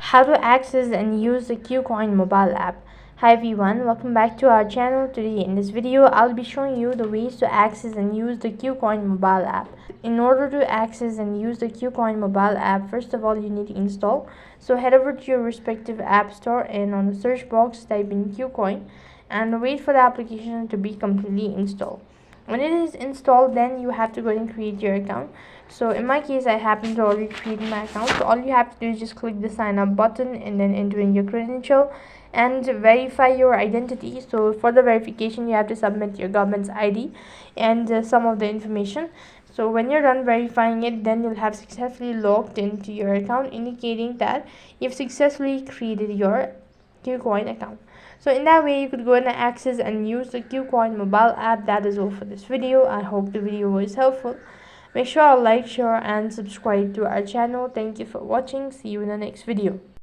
How to access and use the Kucoin mobile app. Hi everyone, welcome back to our channel. Today in this video I'll be showing you the ways to access and use the Kucoin mobile app. In order to access and use the Kucoin mobile app, first of all you need to install. So head over to your respective app store and on the search box type in Kucoin and wait for the application to be completely installed. When it is installed, then you have to go and create your account. So in my case, I happen to already create my account. So all you have to do is just click the sign up button and then enter in your credential and verify your identity. So for the verification, you have to submit your government's ID and some of the information. So when you're done verifying it, then you'll have successfully logged into your account, indicating that you've successfully created your Kucoin account. So in that way you could go and access and use the Kucoin mobile app. That is all for this video. I hope the video was helpful. Make sure to like, share and subscribe to our channel. Thank you for watching. See you in the next video.